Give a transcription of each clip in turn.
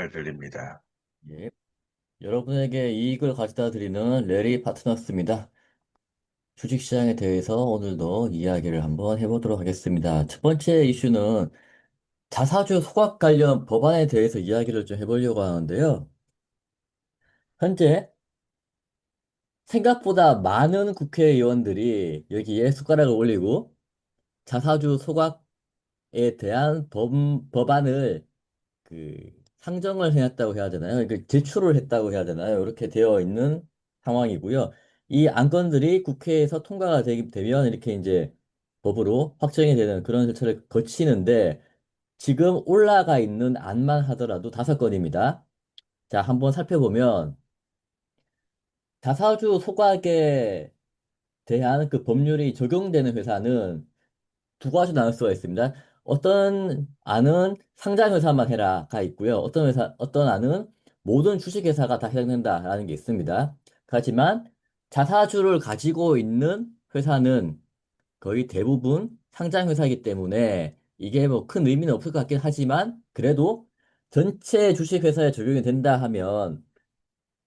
잘 들립니다. 예. 여러분에게 이익을 가져다 드리는 레리 파트너스입니다. 주식시장에 대해서 오늘도 이야기를 한번 해보도록 하겠습니다. 첫 번째 이슈는 자사주 소각 관련 법안에 대해서 이야기를 좀 해보려고 하는데요. 현재 생각보다 많은 국회의원들이 여기에 숟가락을 올리고 자사주 소각에 대한 법안을 그 상정을 해놨다고 해야 되나요? 제출을 했다고 해야 되나요? 이렇게 되어 있는 상황이고요. 이 안건들이 국회에서 통과가 되면 이렇게 이제 법으로 확정이 되는 그런 절차를 거치는데 지금 올라가 있는 안만 하더라도 5건입니다. 자, 한번 살펴보면 자사주 소각에 대한 그 법률이 적용되는 회사는 두 가지 나눌 수가 있습니다. 어떤 안은 상장 회사만 해라가 있고요. 어떤 안은 모든 주식회사가 다 해당된다라는 게 있습니다. 하지만 자사주를 가지고 있는 회사는 거의 대부분 상장 회사이기 때문에 이게 뭐 큰 의미는 없을 것 같긴 하지만 그래도 전체 주식회사에 적용이 된다 하면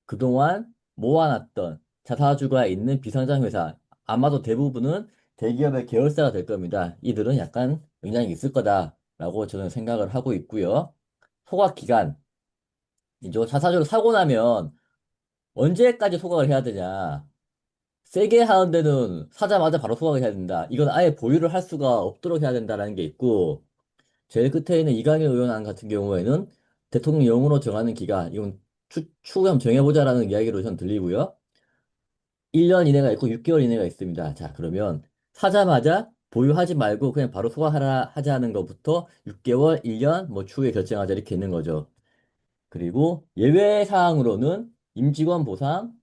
그동안 모아놨던 자사주가 있는 비상장 회사, 아마도 대부분은 대기업의 계열사가 될 겁니다. 이들은 약간 영향이 있을 거다라고 저는 생각을 하고 있고요. 소각 기간, 이제 자사주를 사고 나면 언제까지 소각을 해야 되냐? 세게 하는 데는 사자마자 바로 소각을 해야 된다. 이건 아예 보유를 할 수가 없도록 해야 된다라는 게 있고, 제일 끝에 있는 이강일 의원 안 같은 경우에는 대통령령으로 정하는 기간, 이건 추후 한번 정해보자라는 이야기로 전 들리고요. 1년 이내가 있고 6개월 이내가 있습니다. 자, 그러면 사자마자 보유하지 말고 그냥 바로 소각하라 하자는 것부터 6개월, 1년, 뭐 추후에 결정하자 이렇게 있는 거죠. 그리고 예외 사항으로는 임직원 보상,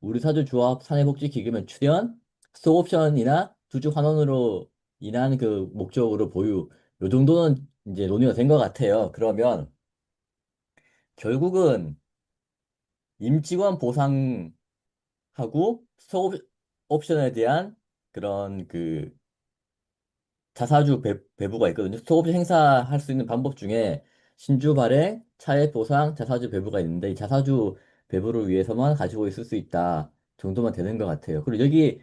우리사주 조합 사내복지기금의 출연, 스톡옵션이나 주주 환원으로 인한 그 목적으로 보유, 요 정도는 이제 논의가 된 것 같아요. 그러면 결국은 임직원 보상하고 스톡옵션에 대한 그런 그 자사주 배부가 있거든요. 소급식 행사할 수 있는 방법 중에 신주 발행, 차액 보상, 자사주 배부가 있는데 이 자사주 배부를 위해서만 가지고 있을 수 있다 정도만 되는 것 같아요. 그리고 여기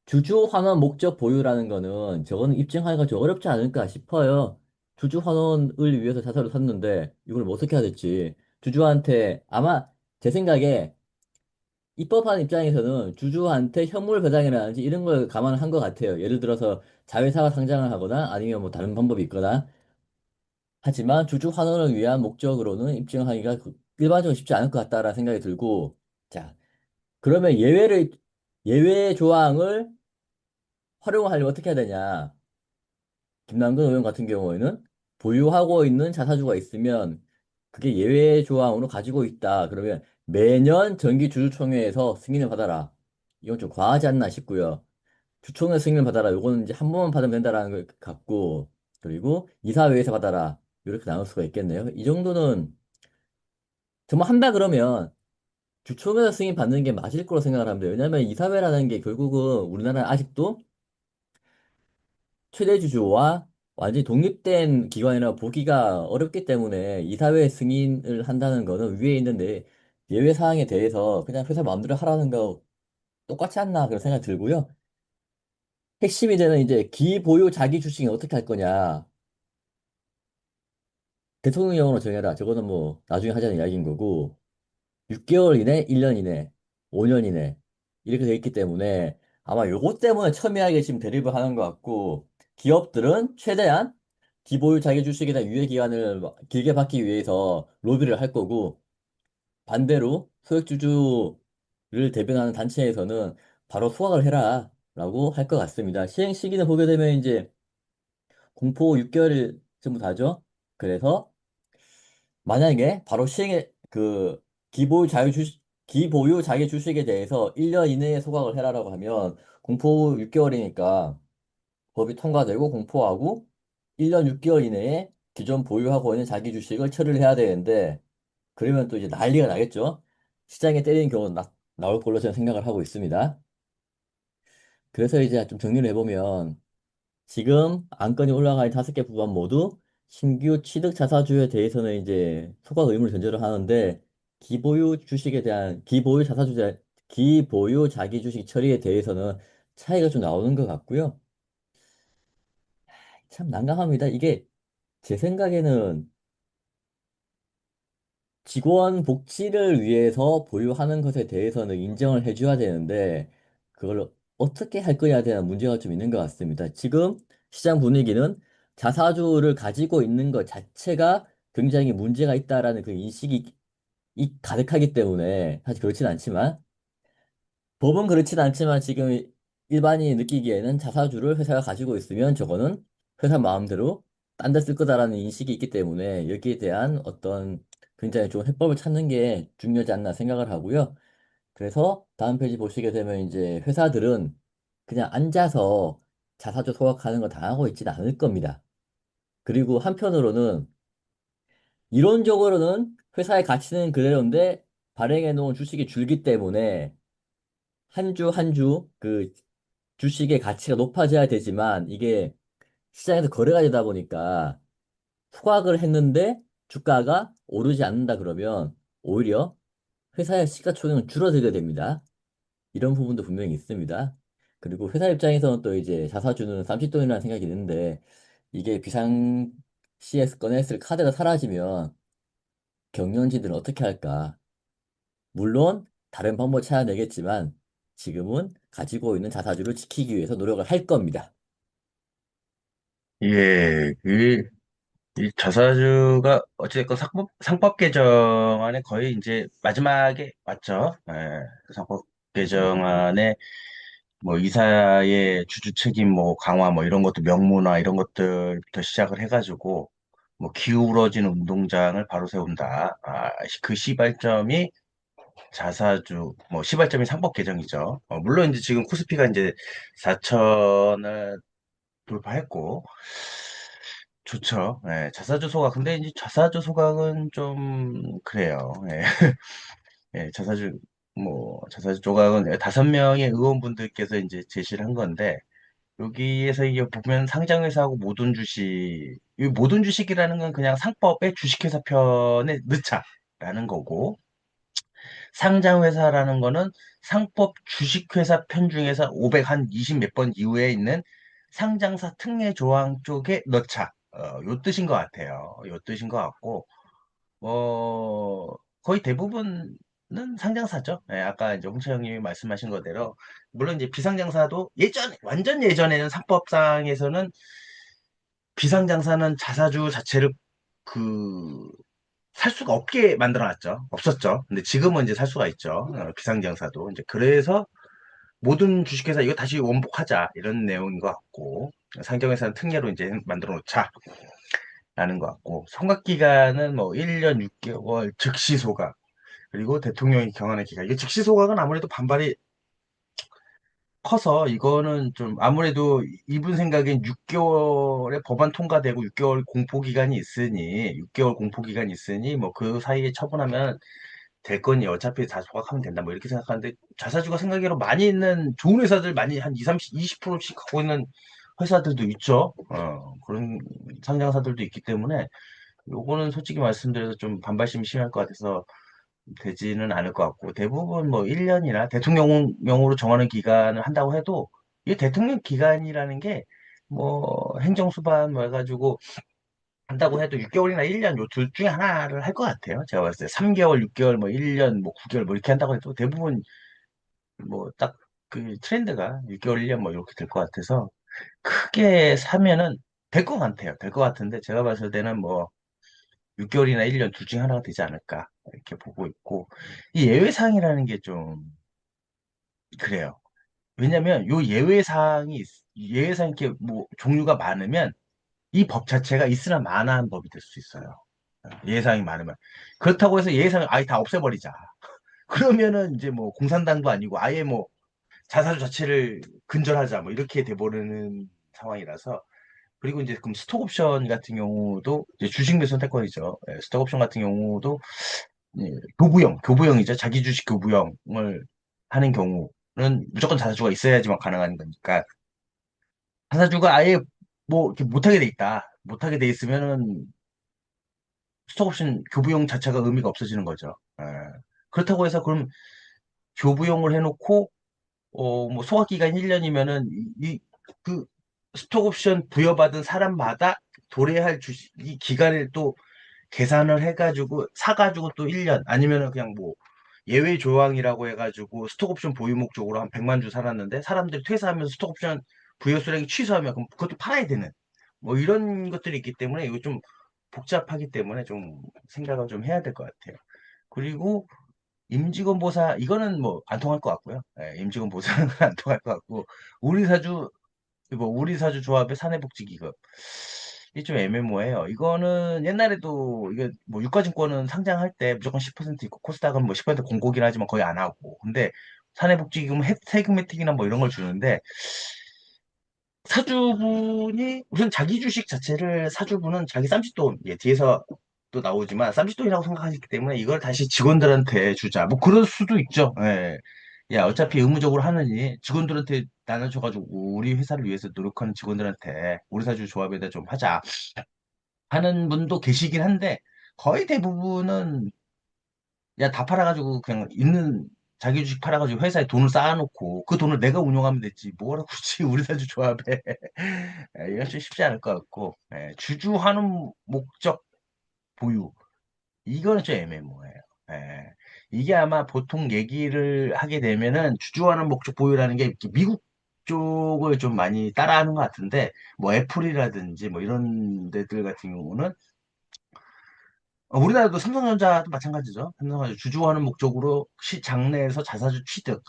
주주 환원 목적 보유라는 거는 저거는 입증하기가 좀 어렵지 않을까 싶어요. 주주 환원을 위해서 자사를 샀는데 이걸 뭐 어떻게 해야 될지 주주한테 아마 제 생각에 입법하는 입장에서는 주주한테 현물 배당이라든지 이런 걸 감안한 것 같아요. 예를 들어서 자회사가 상장을 하거나 아니면 뭐 다른 방법이 있거나 하지만 주주 환원을 위한 목적으로는 입증하기가 일반적으로 쉽지 않을 것 같다라는 생각이 들고 자, 그러면 예외 조항을 활용하려면 어떻게 해야 되냐? 김남근 의원 같은 경우에는 보유하고 있는 자사주가 있으면 그게 예외 조항으로 가지고 있다. 그러면 매년 정기 주주총회에서 승인을 받아라. 이건 좀 과하지 않나 싶고요. 주총회 승인을 받아라. 요거는 이제 한 번만 받으면 된다라는 걸 같고, 그리고 이사회에서 받아라. 이렇게 나눌 수가 있겠네요. 이 정도는 정말 한다 그러면 주총회에서 승인 받는 게 맞을 거로 생각을 합니다. 왜냐하면 이사회라는 게 결국은 우리나라는 아직도 최대 주주와 완전히 독립된 기관이라 보기가 어렵기 때문에 이사회 승인을 한다는 거는 위에 있는데 예외 사항에 대해서 그냥 회사 마음대로 하라는 거 똑같지 않나 그런 생각이 들고요. 핵심이 되는 이제 기보유 자기 주식은 어떻게 할 거냐. 대통령령으로 정해라. 저거는 뭐 나중에 하자는 이야기인 거고 6개월 이내, 1년 이내, 5년 이내 이렇게 돼 있기 때문에 아마 요것 때문에 첨예하게 지금 대립을 하는 것 같고 기업들은 최대한 기보유 자기 주식에 대한 유예 기간을 길게 받기 위해서 로비를 할 거고 반대로 소액주주를 대변하는 단체에서는 바로 소각을 해라 라고 할 것 같습니다. 시행 시기는 보게 되면 이제 공포 6개월 전부 다죠. 그래서 만약에 바로 시행에 기보유 자기 주식에 대해서 1년 이내에 소각을 해라라고 하면 공포 6개월이니까 법이 통과되고 공포하고 1년 6개월 이내에 기존 보유하고 있는 자기 주식을 처리를 해야 되는데 그러면 또 이제 난리가 나겠죠. 시장에 때리는 경우는 나올 걸로 저는 생각을 하고 있습니다. 그래서 이제 좀 정리를 해보면 지금 안건이 올라가 있는 5개 법안 모두 신규 취득 자사주에 대해서는 이제 소각 의무를 전제로 하는데 기보유 주식에 대한 기보유 자기 주식 처리에 대해서는 차이가 좀 나오는 것 같고요. 참 난감합니다. 이게 제 생각에는 직원 복지를 위해서 보유하는 것에 대해서는 인정을 해줘야 되는데, 그걸 어떻게 할 거냐에 대한 문제가 좀 있는 것 같습니다. 지금 시장 분위기는 자사주를 가지고 있는 것 자체가 굉장히 문제가 있다라는 그 인식이 가득하기 때문에, 사실 그렇진 않지만, 법은 그렇진 않지만 지금 일반인이 느끼기에는 자사주를 회사가 가지고 있으면 저거는 회사 마음대로 딴 데 쓸 거다라는 인식이 있기 때문에 여기에 대한 어떤 굉장히 좋은 해법을 찾는 게 중요하지 않나 생각을 하고요. 그래서 다음 페이지 보시게 되면 이제 회사들은 그냥 앉아서 자사주 소각하는 거 당하고 있지는 않을 겁니다. 그리고 한편으로는 이론적으로는 회사의 가치는 그대로인데 발행해 놓은 주식이 줄기 때문에 한 주 한 주 그 주식의 가치가 높아져야 되지만 이게 시장에서 거래가 되다 보니까 소각을 했는데 주가가 오르지 않는다 그러면 오히려 회사의 시가총액은 줄어들게 됩니다. 이런 부분도 분명히 있습니다. 그리고 회사 입장에서는 또 이제 자사주는 쌈짓돈이라는 생각이 드는데 이게 비상시에 꺼냈을 카드가 사라지면 경영진들은 어떻게 할까? 물론 다른 방법을 찾아내겠지만 지금은 가지고 있는 자사주를 지키기 위해서 노력을 할 겁니다. 예, 이 자사주가 어쨌든 상법 개정안에 거의 이제 마지막에 왔죠. 예, 그 상법 개정안에 뭐 이사의 주주 책임 뭐 강화 뭐 이런 것도 명문화 이런 것들부터 시작을 해가지고 뭐 기울어진 운동장을 바로 세운다. 그 시발점이 자사주 뭐 시발점이 상법 개정이죠. 물론 이제 지금 코스피가 이제 4천을 돌파했고 좋죠. 예, 자사주 소각. 근데 이제 자사주 소각은 좀 그래요. 예, 예, 자사주 조각은 5명의 의원분들께서 이제 제시를 한 건데 여기에서 이게 보면 상장회사하고 모든 주식, 이 모든 주식이라는 건 그냥 상법의 주식회사 편에 넣자라는 거고 상장회사라는 거는 상법 주식회사 편 중에서 500 한 20 몇 번 이후에 있는 상장사 특례 조항 쪽에 넣자. 요 뜻인 것 같아요. 요 뜻인 것 같고, 거의 대부분은 상장사죠. 예, 아까 이제 홍채영님이 말씀하신 거대로, 물론 이제 비상장사도 완전 예전에는 상법상에서는 비상장사는 자사주 자체를 그 살 수가 없게 만들어놨죠. 없었죠. 근데 지금은 이제 살 수가 있죠. 비상장사도. 이제 그래서 모든 주식회사 이거 다시 원복하자. 이런 내용인 것 같고, 상경회사는 특례로 이제 만들어 놓자라는 것 같고, 선각기간은 뭐 1년 6개월 즉시 소각, 그리고 대통령이 경하는 기간. 이게 즉시 소각은 아무래도 반발이 커서 이거는 좀 아무래도 이분 생각엔 6개월에 법안 통과되고 6개월 공포기간이 있으니 6개월 공포기간이 있으니 뭐 그 사이에 처분하면 될 거니 어차피 다 소각하면 된다 뭐 이렇게 생각하는데 자사주가 생각외로 많이 있는 좋은 회사들 많이 한 2, 30, 20%씩 갖고 있는 회사들도 있죠. 그런 상장사들도 있기 때문에 요거는 솔직히 말씀드려서 좀 반발심이 심할 것 같아서 되지는 않을 것 같고 대부분 뭐 1년이나 대통령령으로 정하는 기간을 한다고 해도 이 대통령 기간이라는 게 뭐 행정수반 뭐 해가지고 한다고 해도 6개월이나 1년 요 둘 중에 하나를 할 것 같아요. 제가 봤을 때 3개월, 6개월, 뭐 1년, 뭐 9개월 뭐 이렇게 한다고 해도 대부분 뭐 딱 그 트렌드가 6개월, 1년 뭐 이렇게 될 것 같아서 크게 사면은 될 것 같아요. 될 것 같은데 제가 봤을 때는 뭐 6개월이나 1년 둘 중에 하나가 되지 않을까 이렇게 보고 있고 이 예외사항이라는 게 좀 그래요. 왜냐면 요 예외사항이 이렇게 뭐 종류가 많으면 이 법 자체가 있으나 마나한 법이 될 수 있어요. 예상이 많으면. 그렇다고 해서 예상을 아예 다 없애버리자. 그러면은 이제 뭐 공산당도 아니고 아예 뭐 자사주 자체를 근절하자 뭐 이렇게 돼버리는 상황이라서 그리고 이제 그럼 스톡옵션 같은 경우도 이제 주식 매수 선택권이죠. 스톡옵션 같은 경우도 교부형이죠. 자기 주식 교부형을 하는 경우는 무조건 자사주가 있어야지만 가능한 거니까 자사주가 아예 뭐 이렇게 못하게 돼 있다. 못하게 돼 있으면은 스톡옵션 교부용 자체가 의미가 없어지는 거죠. 예. 그렇다고 해서 그럼 교부용을 해놓고 뭐 소각기간 1년이면은 그 스톡옵션 부여받은 사람마다 도래할 주식 이 기간을 또 계산을 해가지고 사가지고 또 1년 아니면은 그냥 뭐 예외 조항이라고 해가지고 스톡옵션 보유 목적으로 한 100만 주 살았는데 사람들이 퇴사하면서 스톡옵션 부여 수량이 취소하면 그럼 그것도 팔아야 되는 뭐 이런 것들이 있기 때문에 이거 좀 복잡하기 때문에 좀 생각을 좀 해야 될 것 같아요. 그리고 임직원 보사 이거는 뭐 안 통할 것 같고요. 예, 임직원 보상은 안 통할 것 같고 우리 사주 우리 사주 조합의 사내복지기금 이게 좀 애매모호해요. 이거는 옛날에도 이게 뭐 유가증권은 상장할 때 무조건 10% 있고 코스닥은 뭐 10% 공고긴 하지만 거의 안 하고 근데 사내복지기금 세금 혜택이나 뭐 이런 걸 주는데 사주분이 우선 자기 주식 자체를 사주분은 자기 쌈짓돈 예, 뒤에서 또 나오지만 쌈짓돈이라고 생각하기 때문에 이걸 다시 직원들한테 주자 뭐 그럴 수도 있죠. 예. 야 어차피 의무적으로 하느니 직원들한테 나눠줘가지고 우리 회사를 위해서 노력하는 직원들한테 우리 사주 조합에다 좀 하자 하는 분도 계시긴 한데 거의 대부분은 야 다 팔아가지고 그냥 있는 자기 주식 팔아가지고 회사에 돈을 쌓아놓고 그 돈을 내가 운용하면 됐지 뭐라 굳이 우리 사주 조합에 이건 좀 쉽지 않을 것 같고 주주하는 목적 보유 이거는 좀 애매모호해요. 예. 이게 아마 보통 얘기를 하게 되면은 주주하는 목적 보유라는 게 이렇게 미국 쪽을 좀 많이 따라하는 것 같은데 뭐 애플이라든지 뭐 이런 데들 같은 경우는 우리나라도 삼성전자도 마찬가지죠. 삼성전자 주주하는 목적으로 장내에서 자사주 취득,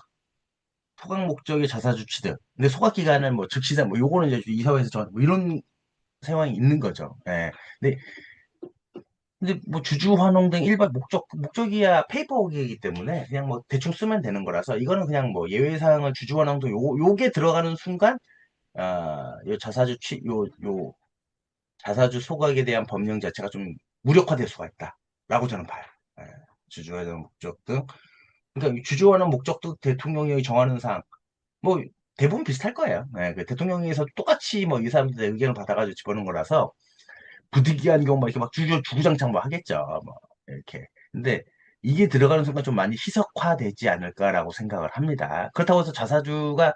소각 목적의 자사주 취득. 근데 소각 기간은 뭐 즉시세 뭐 요거는 이제 이사회에서 정한 뭐 이런 상황이 있는 거죠. 예. 근데 뭐 주주 환원 등 일반 목적이야 페이퍼워크이기 때문에 그냥 뭐 대충 쓰면 되는 거라서 이거는 그냥 뭐 예외사항을 주주 환원 등 요게 들어가는 순간 요 요 자사주 소각에 대한 법령 자체가 좀 무력화될 수가 있다라고 저는 봐요. 예, 주주 환원 목적 등 그러니까 이 주주 환원 목적도 대통령이 정하는 사항 뭐 대부분 비슷할 거예요. 예, 그 대통령에서 똑같이 뭐 이 사람들의 의견을 받아가지고 집어넣은 거라서 부득이한 경우 막 이렇게 막 주구장창 뭐 하겠죠. 뭐 이렇게. 근데 이게 들어가는 순간 좀 많이 희석화되지 않을까라고 생각을 합니다. 그렇다고 해서 자사주를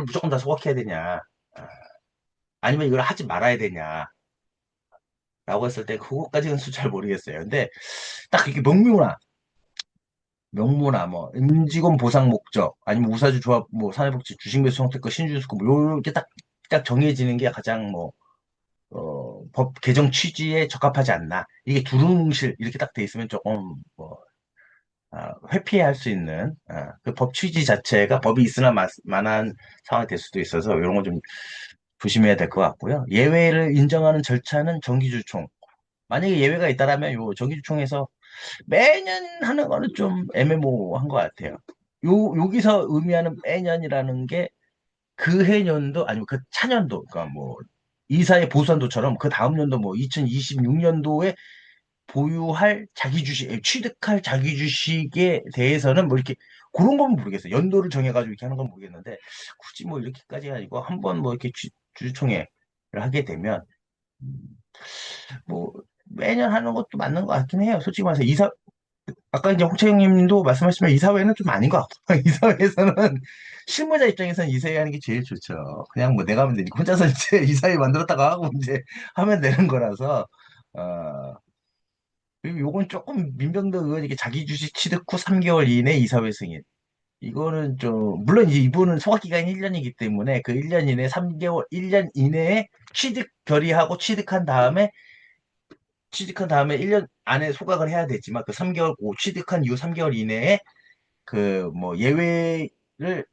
무조건 다 소각해야 되냐? 아, 아니면 이걸 하지 말아야 되냐라고 했을 때 그거까지는 잘 모르겠어요. 근데 딱 이렇게 명무나 뭐 임직원 보상 목적 아니면 우사주 조합 뭐 사회복지 주식 매수 선택과 신주수급 뭐 요렇게 딱 정해지는 게 가장 뭐 법 개정 취지에 적합하지 않나. 이게 두루뭉실 이렇게 딱 돼 있으면 조금 뭐 회피할 수 있는 그 법 취지 자체가 법이 있으나 만한 상황이 될 수도 있어서 이런 거 좀 조심해야 될 것 같고요. 예외를 인정하는 절차는 정기주총. 만약에 예외가 있다라면 요 정기주총에서 매년 하는 거는 좀 애매모호한 것 같아요. 여기서 의미하는 매년이라는 게 그 해년도 아니면 그 차년도 그러니까 뭐 이사의 보수한도처럼 그 다음 연도 뭐 2026년도에 보유할 자기 주식, 취득할 자기 주식에 대해서는 뭐 이렇게 그런 건 모르겠어요. 연도를 정해가지고 이렇게 하는 건 모르겠는데 굳이 뭐 이렇게까지 아니고 한번 뭐 이렇게 주주총회를 하게 되면 음, 뭐 매년 하는 것도 맞는 것 같긴 해요. 솔직히 말해서 아까 이제 홍채영님도 말씀하시면 이사회는 좀 아닌 것 같고 이사회에서는 실무자 입장에서는 이사회 하는 게 제일 좋죠. 그냥 뭐 내가 하면 되니까 혼자서 이제 이사회 만들었다가 하고 이제 하면 되는 거라서 어 그리고 요건 조금 민병대 의원에게 자기 주식 취득 후 3개월 이내 이사회 승인. 이거는 좀 물론 이제 이분은 소각 기간이 1년이기 때문에 그 1년 이내 3개월 1년 이내에 취득 결의하고 취득한 다음에 1년 안에 소각을 해야 되지만 그 3개월 취득한 이후 3개월 이내에 그 뭐 예외를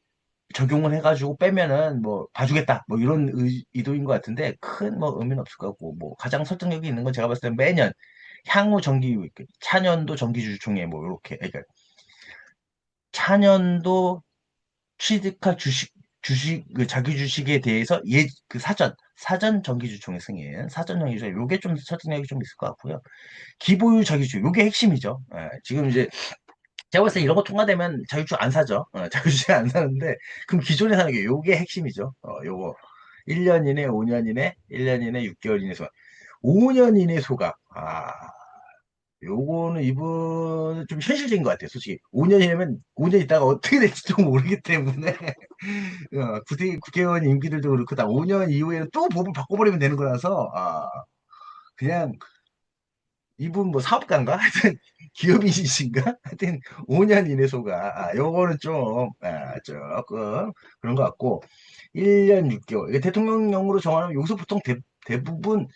적용을 해가지고 빼면은 뭐 봐주겠다 뭐 이런 의도인 것 같은데 큰 뭐 의미는 없을 것 같고 뭐 가장 설득력이 있는 건 제가 봤을 때 매년 향후 정기 차년도 정기주주총회 뭐 이렇게 그러니까 차년도 취득할 주식 그 자기 주식에 대해서 그 사전 정기주총회 승인 사전 정기주총 요게 좀 설득력이 좀 있을 것 같고요. 기보유 자기주식 요게 핵심이죠. 지금 이제 제가 봤을 때 이런 거 통과되면 자유주식 안 사죠. 자유주식 안 사는데, 그럼 기존에 사는 게 요게 핵심이죠. 요거. 1년 이내, 5년 이내, 1년 이내, 6개월 이내 소각. 5년 이내 소각. 요거는 이분은 좀 현실적인 것 같아요, 솔직히. 5년이면 5년 있다가 어떻게 될지도 모르기 때문에 국회의원 임기들도 그렇고 다 5년 이후에는 또 법을 바꿔버리면 되는 거라서 그냥 이분 뭐 사업가인가? 하여튼 기업인이신가? 하여튼 5년 이내 소가 요거는 좀 조금 그런 것 같고 1년 6개월 이게 대통령령으로 정하는 여기서 보통 대부분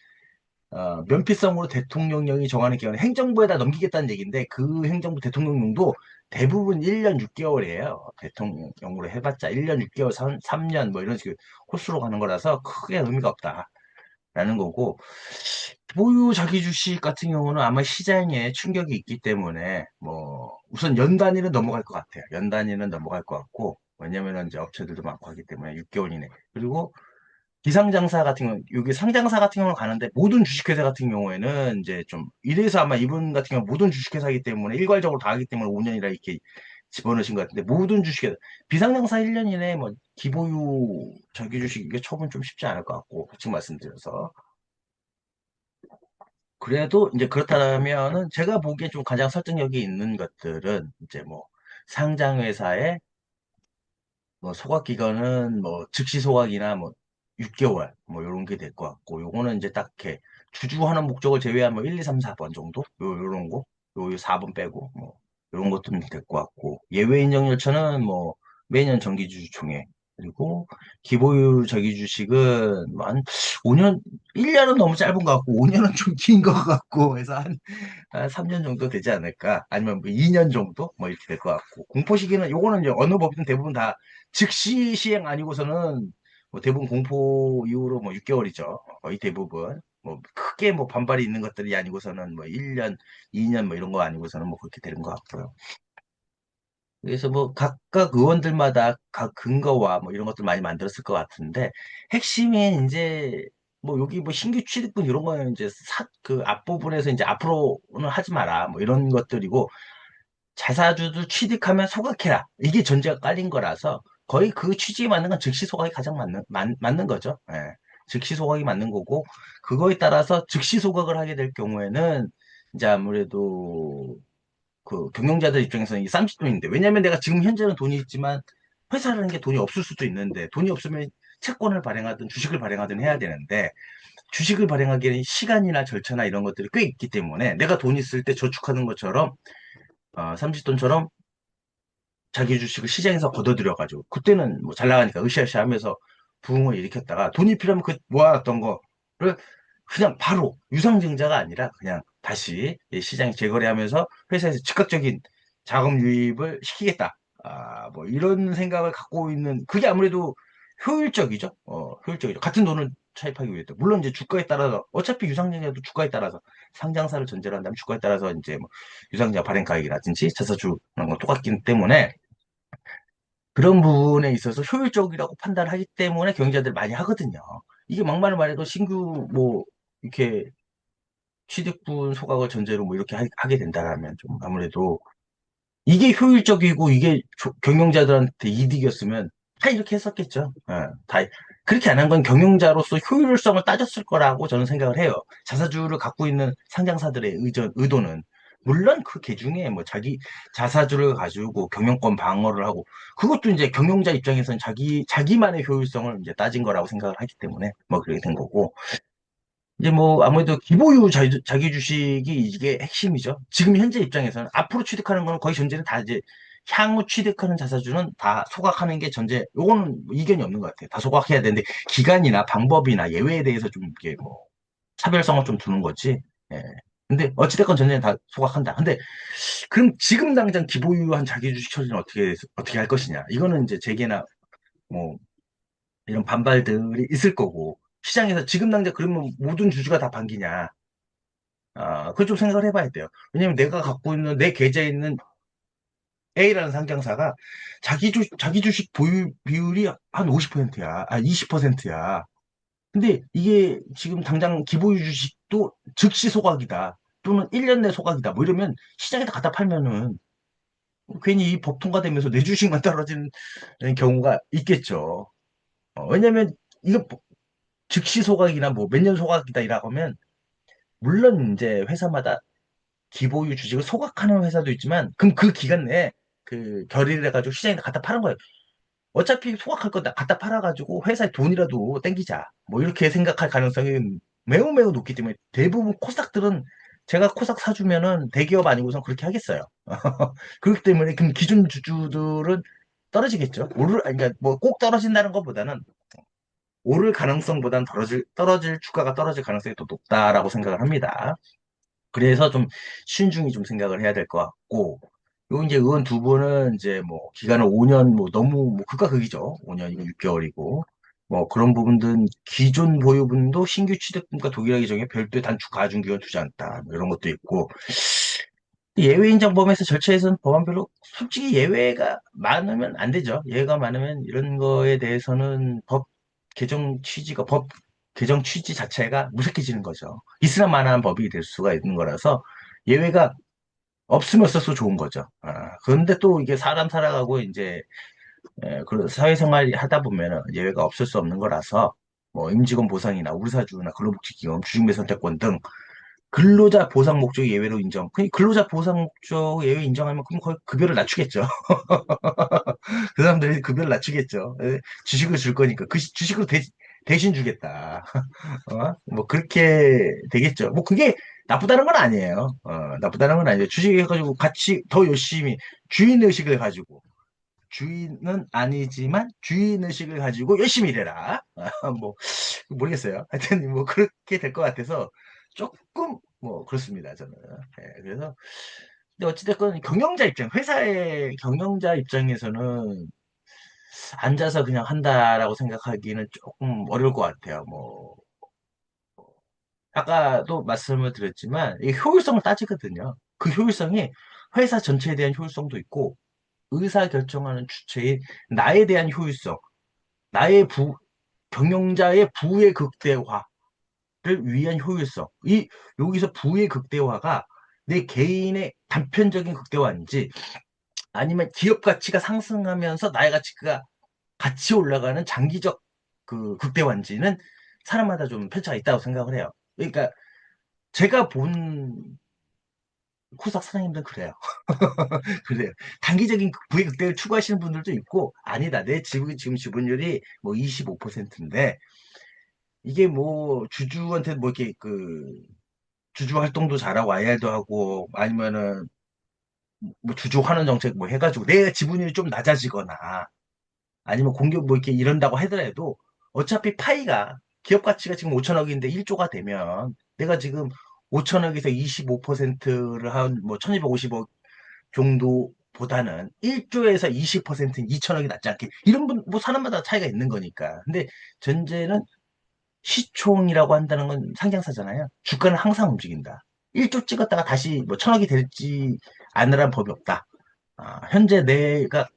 면피성으로 대통령령이 정하는 기간은 행정부에다 넘기겠다는 얘기인데 그 행정부 대통령령도 대부분 1년 6개월이에요. 대통령령으로 해봤자 1년 6개월, 3년 뭐 이런 식으로 코스로 가는 거라서 크게 의미가 없다라는 거고 보유 자기 주식 같은 경우는 아마 시장에 충격이 있기 때문에 뭐 우선 연 단위는 넘어갈 것 같아요. 연 단위는 넘어갈 것 같고 왜냐면은 이제 업체들도 많고 하기 때문에 6개월 이내. 그리고 기상장사 같은 경우, 여기 상장사 같은 경우는 가는데 모든 주식회사 같은 경우에는 이제 좀 이래서 아마 이분 같은 경우 모든 주식회사이기 때문에 일괄적으로 다 하기 때문에 5년이라 이렇게 집어넣으신 것 같은데 모든 주식회사 비상장사 1년 이내 뭐 기보유 정기 주식 이게 처분 좀 쉽지 않을 것 같고 솔직히 말씀드려서 그래도 이제 그렇다면은 제가 보기엔 좀 가장 설득력이 있는 것들은 이제 뭐 상장회사의 뭐 소각 기간은 뭐 즉시 소각이나 뭐 6개월 뭐 이런 게 될 것 같고 요거는 이제 딱 이렇게 주주하는 목적을 제외한 뭐 1, 2, 3, 4번 정도 요런 거 요 4번 빼고 뭐 요런 것들은 될 것 같고 예외 인정 절차는 뭐 매년 정기주주총회 그리고 기보유 정기주식은 뭐한 5년 1년은 너무 짧은 것 같고 5년은 좀 긴 것 같고 해서 한 3년 정도 되지 않을까? 아니면 뭐 2년 정도? 뭐 이렇게 될 것 같고. 공포 시기는, 요거는 이제 어느 법이든 대부분 다 즉시 시행 아니고서는 뭐 대부분 공포 이후로 뭐 6개월이죠. 거의 대부분. 뭐 크게 뭐 반발이 있는 것들이 아니고서는 뭐 1년, 2년 뭐 이런 거 아니고서는 뭐 그렇게 되는 것 같고요. 그래서 뭐 각각 의원들마다 각 근거와 뭐 이런 것들 많이 만들었을 것 같은데 핵심이 이제 뭐 여기 뭐 신규 취득분 이런 거는 이제 그 앞부분에서 이제 앞으로는 하지 마라 뭐 이런 것들이고 자사주들 취득하면 소각해라 이게 전제가 깔린 거라서 거의 그 취지에 맞는 건 즉시 소각이 가장 맞는 거죠. 예. 즉시 소각이 맞는 거고 그거에 따라서 즉시 소각을 하게 될 경우에는 이제 아무래도 그 경영자들 입장에서는 이 쌈짓돈인데 왜냐면 내가 지금 현재는 돈이 있지만 회사라는 게 돈이 없을 수도 있는데 돈이 없으면 채권을 발행하든 주식을 발행하든 해야 되는데 주식을 발행하기에는 시간이나 절차나 이런 것들이 꽤 있기 때문에 내가 돈 있을 때 저축하는 것처럼 쌈짓돈처럼 자기 주식을 시장에서 걷어들여가지고 그때는 뭐 잘 나가니까 으쌰으쌰 하면서 부흥을 일으켰다가 돈이 필요하면 그 모아놨던 거를 그냥 바로 유상증자가 아니라 그냥 다시 시장에 재거래하면서 회사에서 즉각적인 자금 유입을 시키겠다. 뭐 이런 생각을 갖고 있는 그게 아무래도 효율적이죠. 효율적이죠. 같은 돈을 차입하기 위해서. 물론 이제 주가에 따라서 어차피 유상증자도 주가에 따라서 상장사를 전제로 한다면 주가에 따라서 이제 뭐 유상증자 발행 가액이라든지 자사주 그런 거 똑같기 때문에 그런 부분에 있어서 효율적이라고 판단하기 때문에 경영자들 많이 하거든요. 이게 막말을 말해도 신규 뭐 이렇게 취득분 소각을 전제로 뭐 이렇게 게 된다라면 좀 아무래도 이게 효율적이고 이게 경영자들한테 이득이었으면 다 이렇게 했었겠죠. 다 그렇게 안 한 건 경영자로서 효율성을 따졌을 거라고 저는 생각을 해요. 자사주를 갖고 있는 상장사들의 의도는 물론 그 개중에 뭐 자기 자사주를 가지고 경영권 방어를 하고 그것도 이제 경영자 입장에서는 자기만의 효율성을 이제 따진 거라고 생각을 하기 때문에 뭐 그렇게 된 거고 이제 뭐 아무래도 기보유 자기 주식이 이게 핵심이죠. 지금 현재 입장에서는 앞으로 취득하는 거는 거의 전제는 다 이제 향후 취득하는 자사주는 다 소각하는 게 전제. 요거는 뭐 이견이 없는 것 같아요. 다 소각해야 되는데 기간이나 방법이나 예외에 대해서 좀 이게 뭐 차별성을 좀 두는 거지. 예. 근데 어찌됐건 전제는 다 소각한다. 근데 그럼 지금 당장 기보유한 자기 주식 처리는 어떻게 할 것이냐? 이거는 이제 재계나 뭐 이런 반발들이 있을 거고 시장에서 지금 당장 그러면 모든 주주가 다 반기냐? 그걸 좀 생각을 해봐야 돼요. 왜냐면 내가 갖고 있는 내 계좌에 있는 A라는 상장사가 자기 주식 보유 비율이 한 50%야. 20%야. 근데 이게 지금 당장 기보유 주식도 즉시 소각이다. 또는 1년 내 소각이다. 뭐 이러면 시장에다 갖다 팔면은 괜히 이 법 통과되면서 내 주식만 떨어지는 경우가 있겠죠. 왜냐면 이거 즉시 소각이나 뭐 몇 년 소각이다 이라고 하면, 물론 이제 회사마다 기보유 주식을 소각하는 회사도 있지만, 그럼 그 기간 내에 그 결의를 해가지고 시장에 갖다 파는 거예요. 어차피 소각할 거다 갖다 팔아가지고 회사에 돈이라도 땡기자. 뭐 이렇게 생각할 가능성이 매우 매우 높기 때문에, 대부분 코스닥들은 제가 코스닥 사주면은 대기업 아니고선 그렇게 하겠어요. 그렇기 때문에 그럼 기준 주주들은 떨어지겠죠. 그러니까 뭐 꼭 떨어진다는 것보다는 오를 가능성보다는 떨어질 주가가 떨어질 가능성이 더 높다라고 생각을 합니다. 그래서 좀 신중히 좀 생각을 해야 될 것 같고, 요 이제 의원 두 분은 이제 뭐 기간을 5년, 뭐 너무 뭐 극과 극이죠. 5년이고 6개월이고 뭐 그런 부분들은, 기존 보유분도 신규 취득분과 동일하게 정해 별도의 단축 가중기간 두지 않다, 뭐 이런 것도 있고, 예외 인정 범위에서 절차에서는 법안별로 솔직히 예외가 많으면 안 되죠. 예외가 많으면 이런 거에 대해서는 법 개정 취지 자체가 무색해지는 거죠. 있으나 마나한 법이 될 수가 있는 거라서 예외가 없으면 없어서 좋은 거죠. 그런데 또 이게 사람 살아가고 이제 그 사회생활 하다 보면은 예외가 없을 수 없는 거라서, 뭐 임직원 보상이나 우리사주나 근로복지기금, 주중배 선택권 등 근로자 보상 목적 예외로 인정. 그 근로자 보상 목적 예외 인정하면 그럼 거의 급여를 낮추겠죠. 그 사람들이 급여를 낮추겠죠. 주식을 줄 거니까 주식으로 대신 주겠다. 뭐 그렇게 되겠죠. 뭐 그게 나쁘다는 건 아니에요. 나쁘다는 건 아니에요. 주식 해가지고 같이 더 열심히 주인 의식을 가지고, 주인은 아니지만 주인 의식을 가지고 열심히 일해라. 뭐 모르겠어요. 하여튼 뭐 그렇게 될 것 같아서 조금 뭐 그렇습니다. 저는. 그래서 근데 어찌됐건 경영자 입장, 회사의 경영자 입장에서는 앉아서 그냥 한다라고 생각하기는 조금 어려울 것 같아요. 뭐 아까도 말씀을 드렸지만 이 효율성을 따지거든요. 그 효율성이 회사 전체에 대한 효율성도 있고, 의사 결정하는 주체인 나에 대한 효율성, 나의 경영자의 부의 극대화를 위한 효율성. 여기서 부의 극대화가 내 개인의 단편적인 극대화인지, 아니면 기업 가치가 상승하면서 나의 가치가 같이 올라가는 장기적 그 극대화인지는 사람마다 좀 편차가 있다고 생각을 해요. 그러니까 제가 본 코스닥 사장님들 그래요. 그래요. 단기적인 부의 극대를 추구하시는 분들도 있고, 아니다, 내 지금 지분율이 뭐 25%인데 이게 뭐 주주한테 뭐 이렇게 그 주주 활동도 잘하고 IR도 하고, 아니면은 뭐 주주 환원 정책 뭐 해가지고 내 지분율이 좀 낮아지거나, 아니면 공격 뭐 이렇게 이런다고 하더라도, 어차피 파이가 기업 가치가 지금 5천억인데 1조가 되면 내가 지금 5천억에서 25%를 한 뭐 1250억 정도보다는 1조에서 20%는 2천억이 낫지 않게, 이런 분 뭐 사람마다 차이가 있는 거니까. 근데 전제는 시총이라고 한다는 건 상장사잖아요. 주가는 항상 움직인다. 1조 찍었다가 다시 뭐 천억이 될지 않으란 법이 없다. 현재 내가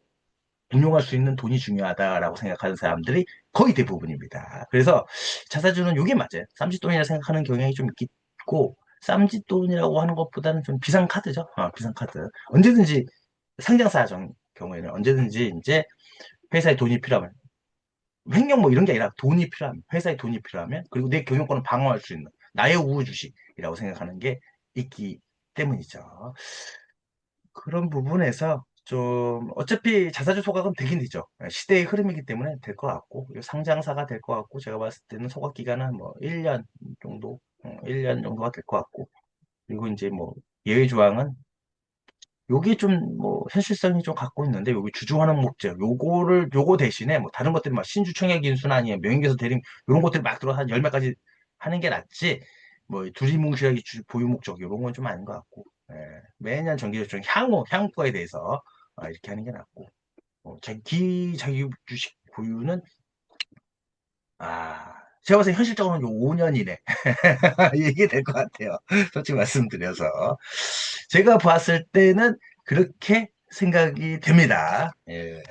운용할 수 있는 돈이 중요하다라고 생각하는 사람들이 거의 대부분입니다. 그래서 자사주는 이게 맞아요. 쌈짓돈이라 생각하는 경향이 좀 있고, 쌈짓돈이라고 하는 것보다는 좀 비상카드죠. 비상카드. 언제든지 상장사 경우에는 언제든지 이제 회사에 돈이 필요하면, 횡령 뭐 이런 게 아니라 돈이 필요하면, 회사에 돈이 필요하면, 그리고 내 경영권을 방어할 수 있는 나의 우호 주식이라고 생각하는 게 있기 때문이죠. 그런 부분에서 좀 어차피 자사주 소각은 되긴 되죠. 시대의 흐름이기 때문에 될 것 같고, 상장사가 될 것 같고, 제가 봤을 때는 소각 기간은 뭐 1년 정도, 1년 정도가 될 것 같고, 그리고 이제 뭐 예외 조항은 요게 좀 뭐 현실성이 좀 갖고 있는데, 여기 주주환원 목적 요거 대신에 뭐 다른 것들이 막 신주 청약 인수나 아니면 명의계에서 대림 이런 것들이 막 들어서 한 열매까지 하는 게 낫지, 뭐 두리뭉실하게 보유 목적 이런 건 좀 아닌 것 같고, 매년 정기적으로 향후과에 대해서 이렇게 하는 게 낫고, 자기 주식 보유는 제가 봐서 현실적으로는 요 5년이네 이게 될 것 같아요. 솔직히 말씀드려서 제가 봤을 때는 그렇게 생각이 됩니다. 예.